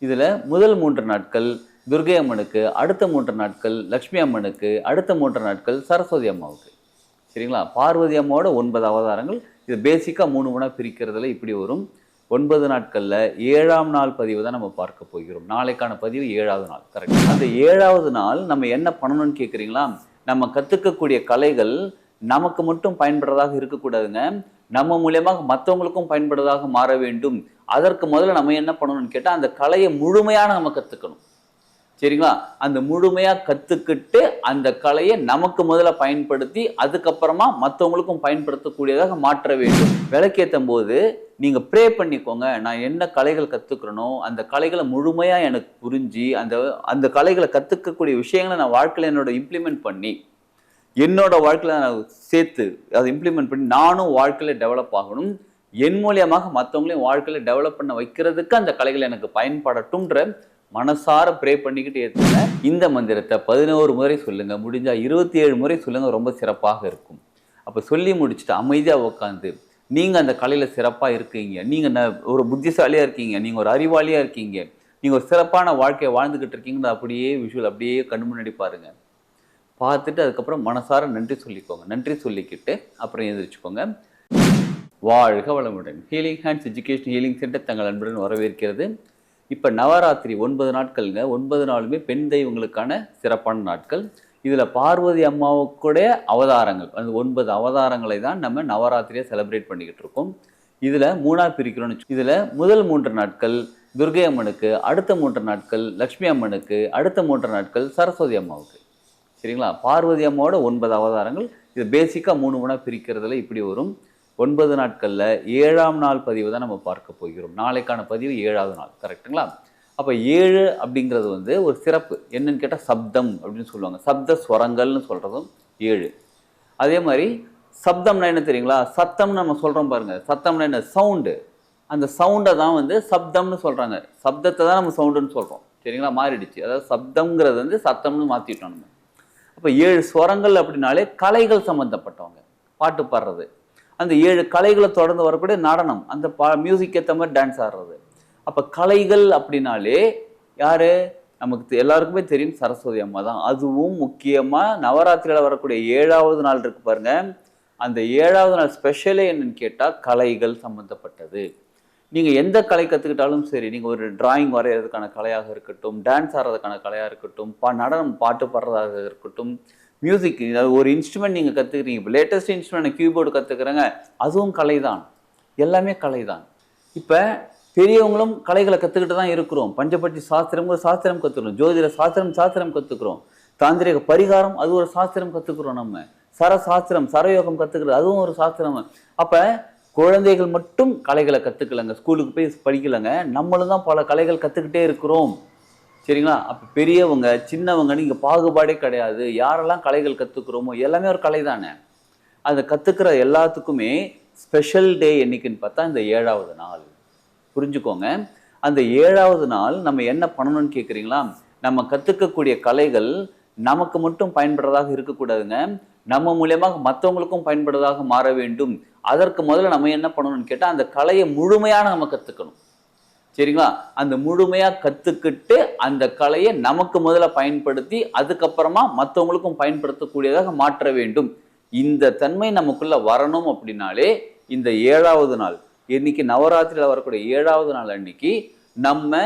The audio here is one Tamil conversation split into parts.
இதில் முதல் 3 நாட்கள் துர்கை அம்மனுக்கு, அடுத்த 3 நாட்கள் லக்ஷ்மி அம்மனுக்கு, அடுத்த 3 நாட்கள் சரஸ்வதி அம்மாவுக்கு. சரிங்களா? பார்வதி அம்மாவோட 9 அவதாரங்கள். இது பேசிக்காக 3 பிரிக்கிறதுல இப்படி வரும். 9 நாட்களில் 7ஆம் நாள் பதிவு தான் நம்ம பார்க்க போகிறோம். நாளைக்கான பதிவு 7வது நாள். கரெக்ட். அந்த 7வது நாள் நம்ம என்ன பண்ணணும்னு கேட்குறீங்களா? நம்ம கற்றுக்கக்கூடிய கலைகள் நமக்கு மட்டும் பயன்படுறதாக இருக்கக்கூடாதுங்க. நம்ம மூலியமாக மற்றவங்களுக்கும் பயன்படுறதாக மாற வேண்டும். அதற்கு முதல்ல நம்ம என்ன பண்ணணும்னு கேட்டால், அந்த கலையை முழுமையாக நம்ம கற்றுக்கணும். சரிங்களா? அந்த முழுமையாக கற்றுக்கிட்டு அந்த கலையை நமக்கு முதல்ல பயன்படுத்தி அதுக்கப்புறமா மற்றவங்களுக்கும் பயன்படுத்தக்கூடியதாக மாற்ற வேண்டும். விளக்கேற்றும் போது நீங்கள் ப்ரே பண்ணிக்கோங்க. நான் என்ன கலைகள் கற்றுக்கிறனோ அந்த கலைகளை முழுமையாக எனக்கு புரிஞ்சு அந்த கலைகளை கற்றுக்கக்கூடிய விஷயங்களை நான் வாழ்க்கையில் என்னோட இம்ப்ளிமெண்ட் பண்ணி என்னோட வாழ்க்கையில் நான் சேர்த்து அதை இம்ப்ளிமெண்ட் பண்ணி நானும் வாழ்க்கையில் டெவலப் ஆகணும். என் மூலியமாக மற்றவங்களையும் வாழ்க்கையில் டெவலப் பண்ண வைக்கிறதுக்கு அந்த கலைகள் எனக்கு பயன்படட்டும்ன்ற மனசார ப்ரே பண்ணிக்கிட்டு ஏற்றுங்க. இந்த மந்திரத்தை 11 முறை சொல்லுங்கள். முடிஞ்சால் 27 முறை சொல்லுங்கள். ரொம்ப சிறப்பாக இருக்கும். அப்போ சொல்லி முடிச்சுட்டு அமைதியாக உட்காந்து நீங்கள் அந்த கலையில் சிறப்பாக இருக்கீங்க, நீங்கள் ஒரு புத்திசாலியாக இருக்கீங்க, நீங்கள் ஒரு அறிவாளியாக இருக்கீங்க, நீங்கள் ஒரு சிறப்பான வாழ்க்கையை வாழ்ந்துக்கிட்டு இருக்கீங்கன்னு அப்படியே விஷுவல் அப்படியே கண்ணு முன்னாடி பாருங்கள். பார்த்துட்டு அதுக்கப்புறம் மனசார நன்றி சொல்லிக்கோங்க. நன்றி சொல்லிக்கிட்டு அப்புறம் எழுந்திரிச்சுக்கோங்க. வாழ்க வளமுடன். Healing hands education healing centre தங்கள் அன்புடன் வரவேற்கிறது. இப்போ நவராத்திரி 9 நாட்கள்ங்க. 9 நாளுமே பெண் தெய்வங்களுக்கான சிறப்பான நாட்கள். இதில் பார்வதி அம்மாவுக்குடைய அவதாரங்கள், அந்த 9 அவதாரங்களை தான் நம்ம நவராத்திரியை செலிப்ரேட் பண்ணிக்கிட்டு இருக்கோம். இதில் 3ஆக பிரிக்கிறோன்னு. இதில் முதல் 3 நாட்கள் துர்கை அம்மனுக்கு, அடுத்த 3 நாட்கள் லக்ஷ்மி அம்மனுக்கு, அடுத்த 3 நாட்கள் சரஸ்வதி அம்மாவுக்கு. சரிங்களா? பார்வதி அம்மாவோட 9 அவதாரங்கள். இது பேசிக்காக 3 பிரிக்கிறதுல இப்படி வரும். 9 நாட்களில் 7ஆம் நாள் பதிவு தான் நம்ம பார்க்க போகிறோம். நாளைக்கான பதிவு 7வது நாள். கரெக்டுங்களா? அப்போ 7 அப்படிங்கிறது ஒரு சிறப்பு. என்னன்னு கேட்டால் சப்தம் அப்படின்னு சொல்லுவாங்க. சப்த ஸ்வரங்கள்னு சொல்கிறதும் 7. அதே மாதிரி சப்தம்னா என்ன தெரியுங்களா? சத்தம்னு நம்ம சொல்கிறோம் பாருங்கள். சத்தம்னா என்ன? சவுண்டு. அந்த சவுண்டை தான் சப்தம்னு சொல்கிறாங்க. சப்தத்தை தான் நம்ம சவுண்டுன்னு சொல்கிறோம். சரிங்களா? மாறிடுச்சு. அதாவது சப்தம்ங்கிறது சத்தம்னு மாற்றிட்டோம் நம்ம. அப்போ 7 ஸ்வரங்கள் அப்படின்னாலே கலைகள் சம்மந்தப்பட்டவங்க. பாட்டு பாடுறது, அந்த 7 கலைகளை தொடர்ந்து வரக்கூடிய நடனம், அந்த மியூசிக் ஏற்ற மாதிரி டான்ஸ் ஆடுறது. அப்போ கலைகள் அப்படின்னாலே யாரு? நமக்கு எல்லாருக்குமே தெரியும், சரஸ்வதி அம்மா தான். அதுவும் முக்கியமாக நவராத்திரியில் வரக்கூடிய 7வது நாள் இருக்கு பாருங்க. அந்த 7வது நாள் ஸ்பெஷலே என்னன்னு கேட்டால் கலைகள் சம்மந்தப்பட்டது. நீங்கள் எந்த கலை கற்றுக்கிட்டாலும் சரி, நீங்கள் ஒரு டிராயிங் வரைகிறதுக்கான கலையாக இருக்கட்டும், டான்ஸ் ஆடுறதுக்கான கலையாக இருக்கட்டும், நடனம் பாட்டு பாடுறதாக இருக்கட்டும், மியூசிக் ஒரு இன்ஸ்ட்ருமெண்ட் நீங்கள் கற்றுக்கிறீங்க. இப்போ லேட்டஸ்ட் இன்ஸ்ட்ருமெண்ட் கீபோர்டு கற்றுக்குறேங்க, அதுவும் கலை தான். எல்லாமே கலை தான். இப்போ பெரியவங்களும் கலைகளை கற்றுக்கிட்டு தான் இருக்கிறோம். பஞ்சபட்சி சாஸ்திரம் கற்றுக்கிறோம், ஜோதிட சாஸ்திரம் கற்றுக்கிறோம், தாந்திரிக பரிகாரம் அது ஒரு சாஸ்திரம் கற்றுக்கிறோம். நம்ம சரயோகம் கற்றுக்கிறது அதுவும் ஒரு சாஸ்திரம். அப்போ குழந்தைகள் மட்டும் கலைகளை கற்றுக்கலங்க, ஸ்கூலுக்கு போய் படிக்கலைங்க. நம்மளும் தான் பல கலைகள் கற்றுக்கிட்டே இருக்கிறோம். சரிங்களா? அப்போ பெரியவங்க சின்னவங்கன்னு இங்கே பாகுபாடே கிடையாது. யாரெல்லாம் கலைகள் கற்றுக்குறோமோ எல்லாமே ஒரு கலை தானே. அதை கற்றுக்கிற எல்லாத்துக்குமே ஸ்பெஷல் டே என்னைக்குன்னு பார்த்தா இந்த 7வது நாள். புரிஞ்சுக்கோங்க. அந்த 7வது நாள் நம்ம என்ன பண்ணணும்னு கேட்குறீங்களா? நம்ம கற்றுக்கக்கூடிய கலைகள் நமக்கு மட்டும் பயன்படுறதாக இருக்கக்கூடாதுங்க. நம்ம மூலியமாக மற்றவங்களுக்கும் பயன்படுறதாக மாற வேண்டும். அதற்கு முதல்ல நம்ம என்ன பண்ணணும்னு கேட்டால், அந்த கலையை முழுமையாக நம்ம கற்றுக்கணும். சரிங்களா? அந்த முழுமையாக கற்றுக்கிட்டு அந்த கலையை நமக்கு முதல்ல பயன்படுத்தி அதுக்கப்புறமா மற்றவங்களுக்கும் பயன்படுத்தக்கூடியதாக மாற்ற வேண்டும். இந்த தன்மை நமக்குள்ள வரணும் அப்படின்னாலே இந்த 7வது நாள், இன்னைக்கு நவராத்திரியில் வரக்கூடிய 7வது நாள் அன்னைக்கு நம்ம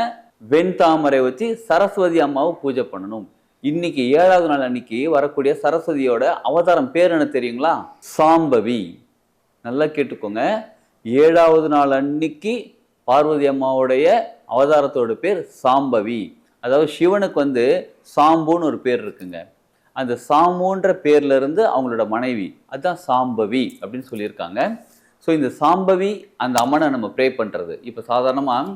வெண்தாமரை வச்சு சரஸ்வதி அம்மாவை பூஜை பண்ணணும். இன்னைக்கு 7வது நாள் அன்னைக்கு வரக்கூடிய சரஸ்வதியோட அவதாரம் பேர் என்ன தெரியுங்களா? சாம்பவி. நல்லா கேட்டுக்கோங்க. 7வது நாள் அன்னைக்கு பார்வதி அம்மாவுடைய அவதாரத்தோட பேர் சாம்பவி. அதாவது சிவனுக்கு சாம்புன்னு ஒரு பேர் இருக்குங்க. அந்த சாம்புன்ற பேர்ல இருந்து அவங்களோட மனைவி, அதுதான் சாம்பவி அப்படின்னு சொல்லியிருக்காங்க. ஸோ இந்த சாம்பவி அந்த அம்மனை நம்ம ப்ரே பண்ணுறது. இப்போ சாதாரணமாக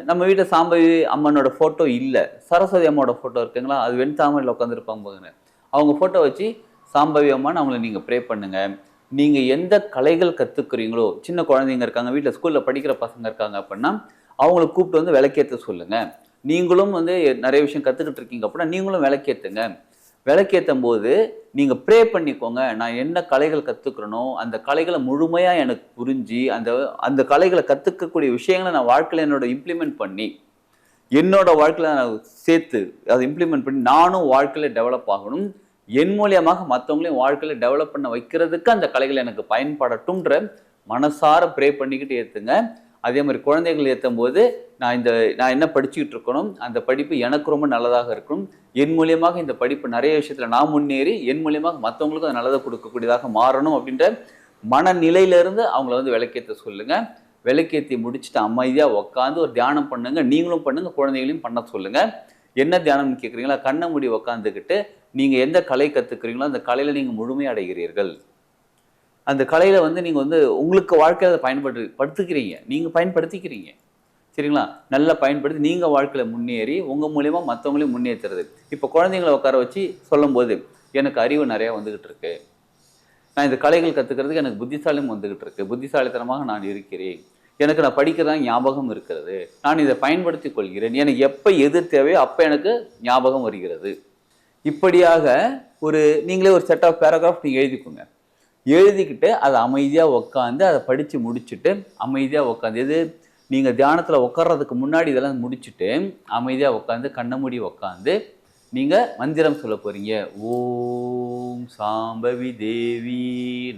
நம்ம வீட்டில் சாம்பவி அம்மனோட ஃபோட்டோ இல்லை, சரஸ்வதி அம்மாவோட ஃபோட்டோ இருக்குங்களா? அது வெண்தாமரையில் உட்காந்துருப்பாங்க பாருங்க. அவங்க ஃபோட்டோ வச்சு சாம்பவி அம்மான்னு அவங்கள நீங்கள் ப்ரே பண்ணுங்கள். நீங்கள் எந்த கலைகள் கற்றுக்குறீங்களோ, சின்ன குழந்தைங்க இருக்காங்க, வீட்டில் ஸ்கூலில் படிக்கிற பசங்க இருக்காங்க அப்படின்னா அவங்கள கூப்பிட்டு விளக்கேற்ற சொல்லுங்கள். நீங்களும் நிறைய விஷயம் கற்றுக்கிட்டு இருக்கீங்க அப்படின்னா நீங்களும் விளக்கேற்றுங்க. விளக்கேற்றும் போது நீங்கள் ப்ரே பண்ணிக்கோங்க. நான் என்ன கலைகள் கற்றுக்கிறனோ அந்த கலைகளை முழுமையாக எனக்கு புரிஞ்சு அந்த கலைகளை கற்றுக்கக்கூடிய விஷயங்களை நான் வாழ்க்கையில் என்னோட இம்ப்ளிமெண்ட் பண்ணி என்னோட வாழ்க்கையில் நான் சேர்த்து அதை இம்ப்ளிமெண்ட் பண்ணி நானும் வாழ்க்கையில் டெவலப் ஆகணும், என் மூலியமாக மற்றவங்களையும் வாழ்க்கையில் டெவலப் பண்ண வைக்கிறதுக்கு அந்த கலைகள் எனக்கு பயன்படட்டும்ன்ற மனசார ப்ரே பண்ணிக்கிட்டு ஏற்றுங்க. அதே மாதிரி குழந்தைகள் ஏற்றும் போது நான் என்ன படிச்சுக்கிட்டு இருக்கணும், அந்த படிப்பு எனக்கு ரொம்ப நல்லதாக இருக்கணும், என் மூலியமாக இந்த படிப்பு நிறைய விஷயத்தில் நான் முன்னேறி என் மூலியமாக மற்றவங்களுக்கும் அது நல்லதை கொடுக்கக்கூடியதாக மாறணும் அப்படின்ற மனநிலையிலிருந்து அவங்கள வந்து விளக்கேற்ற சொல்லுங்கள். விளக்கேற்றி முடிச்சுட்டு அமைதியாக உட்காந்து ஒரு தியானம் பண்ணுங்க. நீங்களும் பண்ணுங்க, குழந்தைகளையும் பண்ண சொல்லுங்க. என்ன தியானம்னு கேட்குறீங்களா? கண்ணை மூடி உட்காந்துக்கிட்டு நீங்கள் எந்த கலை கற்றுக்குறீங்களோ அந்த கலையில் நீங்கள் முழுமையடைகிறீர்கள். அந்த கலையில் வந்து நீங்கள் வந்து உங்களுக்கு வாழ்க்கையை அதை நீங்கள் பயன்படுத்திக்கிறீங்க. சரிங்களா? நல்லா பயன்படுத்தி நீங்கள் வாழ்க்கையில் முன்னேறி உங்கள் மூலியமாக மற்றவங்களையும் முன்னேற்றுறது. இப்போ குழந்தைங்களை உட்கார வச்சு சொல்லும்போது எனக்கு அறிவு நிறையா வந்துக்கிட்டு இருக்கு, நான் இந்த கலைகள் கற்றுக்கிறதுக்கு எனக்கு புத்திசாலியும் வந்துக்கிட்டு இருக்கு, புத்திசாலித்தனமாக நான் இருக்கிறேன், எனக்கு நான் படிக்கிறதா ஞாபகம் இருக்கிறது, நான் இதை பயன்படுத்தி கொள்கிறேன், எனக்கு எப்போ எது தேவையோ அப்போ எனக்கு ஞாபகம் வருகிறது. இப்படியாக நீங்களே ஒரு செட் ஆஃப் பேராகிராஃப் நீங்கள் எழுதிக்கோங்க. எழுதிக்கிட்டு அதை அமைதியாக உட்காந்து அதை படித்து முடிச்சுட்டு அமைதியாக உட்காந்து நீங்கள் தியானத்தில் உட்கார்றதுக்கு முன்னாடி இதெல்லாம் முடிச்சுட்டு அமைதியாக உட்காந்து கண்ணை மூடி உட்காந்து நீங்கள் மந்திரம் சொல்ல போகிறீங்க. ஓம் சாம்பவி தேவி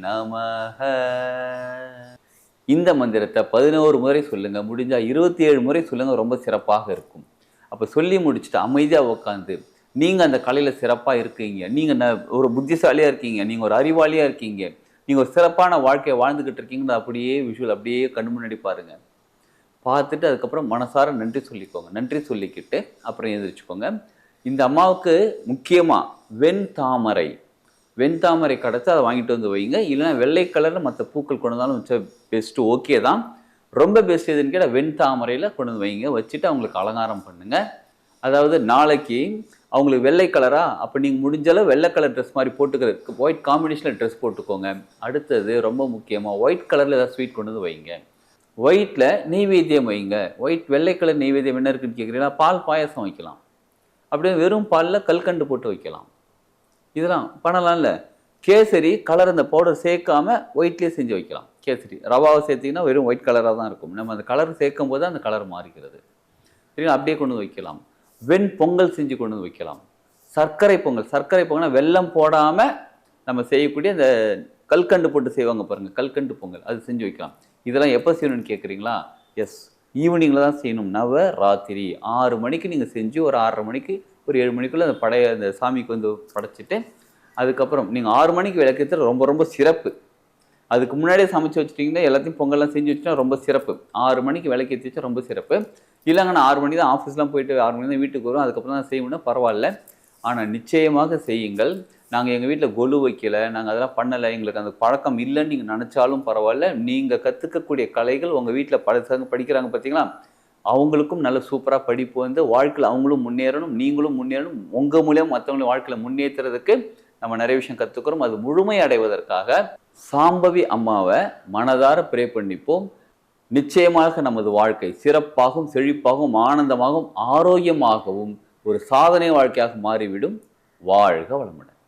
நமஹ. இந்த மந்திரத்தை 11 முறை சொல்லுங்கள், முடிஞ்சால் 27 முறை சொல்லுங்கள், ரொம்ப சிறப்பாக இருக்கும். அப்போ சொல்லி முடிச்சுட்டு அமைதியாக உட்காந்து நீங்கள் அந்த கலையில் சிறப்பாக இருக்கீங்க, நீங்கள் ஒரு புத்திசாலியாக இருக்கீங்க, நீங்கள் ஒரு அறிவாளியாக இருக்கீங்க, நீங்கள் ஒரு சிறப்பான வாழ்க்கையை வாழ்ந்துக்கிட்டு இருக்கீங்கன்னு அப்படியே விஷுவல் அப்படியே கண்ணு முன்னாடி பாருங்கள். பார்த்துட்டு அதுக்கப்புறம் மனசார நன்றி சொல்லிக்கோங்க. நன்றி சொல்லிக்கிட்டு அப்புறம் எழுந்திரிச்சுக்கோங்க. இந்த அம்மாவுக்கு முக்கியமாக வெண்தாமரை கிடச்சி அதை வாங்கிட்டு வந்து வைங்க. இல்லைன்னா வெள்ளை கலரில் மற்ற பூக்கள் கொண்டு வந்தாலும் வச்ச பெஸ்ட்டு, ஓகே தான். ரொம்ப பெஸ்ட் எதுன்னு கேட்டால் வெண்தாமரையில் கொண்டு வந்து வைங்க. வச்சுட்டு அவங்களுக்கு அலங்காரம் பண்ணுங்கள். அதாவது நாளைக்கு அவங்களுக்கு வெள்ளை கலரா, அப்போ நீங்கள் முடிஞ்சளவு வெள்ளை கலர் ட்ரெஸ் மாதிரி போட்டுக்கிறதுக்கு ஒயிட் காம்பினேஷனில் ட்ரெஸ் போட்டுக்கோங்க. அடுத்தது ரொம்ப முக்கியமாக ஒயிட் கலரில் ஏதாவது ஸ்வீட் கொண்டு வந்து வைங்க. ஒயிட்டில் நெய்வேத்தியம் வைங்க. வெள்ளை கலர் நெய்வேத்தியம் என்ன இருக்குன்னு கேட்குறீங்களா? பால் பாயசம் வைக்கலாம். அப்படியே வெறும் பாலில் கல்கண்டு போட்டு வைக்கலாம். இதெல்லாம் பண்ணலாம்ல. கேசரி கலர் அந்த பவுடர் சேர்க்காம ஒயிட்லேயே செஞ்சு வைக்கலாம். கேசரி ரவாவை சேர்த்திங்கன்னா வெறும் ஒயிட் கலராக தான் இருக்கும். நம்ம அந்த கலர் சேர்க்கும் போது அந்த கலர் மாறிக்கிறது. சரிங்களா? அப்படியே கொண்டு வந்து வைக்கலாம். பொங்கல் செஞ்சு கொண்டு வந்து வைக்கலாம். சர்க்கரை பொங்கல்னா வெல்லம் போடாமல் நம்ம செய்யக்கூடிய அந்த கல்கண்டு போட்டு செய்வாங்க பாருங்கள், கல்கண்டு பொங்கல், அது செஞ்சு வைக்கலாம். இதெல்லாம் எப்போ செய்யணும்னு கேட்குறீங்களா? எஸ், ஈவினிங்கில் தான் செய்யணும். நவராத்திரி 6 மணிக்கு நீங்கள் செஞ்சு ஒரு 6:30 மணிக்கு ஒரு 7 மணிக்குள்ளே அந்த சாமிக்கு வந்து படைச்சிட்டு அதுக்கப்புறம் நீங்கள் 6 மணிக்கு விளக்கேற்றது ரொம்ப ரொம்ப சிறப்பு. அதுக்கு முன்னாடியே சமைச்சு வச்சுட்டிங்கன்னா எல்லாத்தையும் பொங்கல்லாம் செஞ்சு வச்சுட்டா ரொம்ப சிறப்பு. 6 மணிக்கு விளக்கேற்றி வச்சா ரொம்ப சிறப்பு. இல்லைங்க நான் 6 மணி தான் ஆஃபீஸ்லாம் போயிட்டு 6 மணி தான் வீட்டுக்கு வரும், அதுக்கப்புறம் தான் செய்யணும்னா பரவாயில்ல. ஆனால் நிச்சயமாக செய்யுங்கள். நாங்கள் எங்கள் வீட்டில் கொலு வைக்கலை, நாங்கள் அதெல்லாம் பண்ணலை, எங்களுக்கு அந்த பழக்கம் இல்லைன்னு நீங்கள் நினச்சாலும் பரவாயில்ல. நீங்கள் கற்றுக்கக்கூடிய கலைகள் உங்கள் வீட்டில் படிக்கிறாங்க பார்த்தீங்களா, அவங்களுக்கும் நல்ல சூப்பராக படிப்பு வந்து வாழ்க்கையில் அவங்களும் முன்னேறணும், நீங்களும் முன்னேறணும். உங்கள் மூலியம் மற்றவங்களும் வாழ்க்கையில் முன்னேற்றுறதுக்கு நம்ம நிறைய விஷயம் கற்றுக்கிறோம். அது முழுமை அடைவதற்காக சாம்பவி அம்மாவை மனதார ப்ரே பண்ணிப்போம். நிச்சயமாக நமது வாழ்க்கை சிறப்பாகவும் செழிப்பாகவும் ஆனந்தமாகவும் ஆரோக்கியமாகவும் ஒரு சாதனை வாழ்க்கையாக மாறிவிடும். வாழ்க வளமுடன்.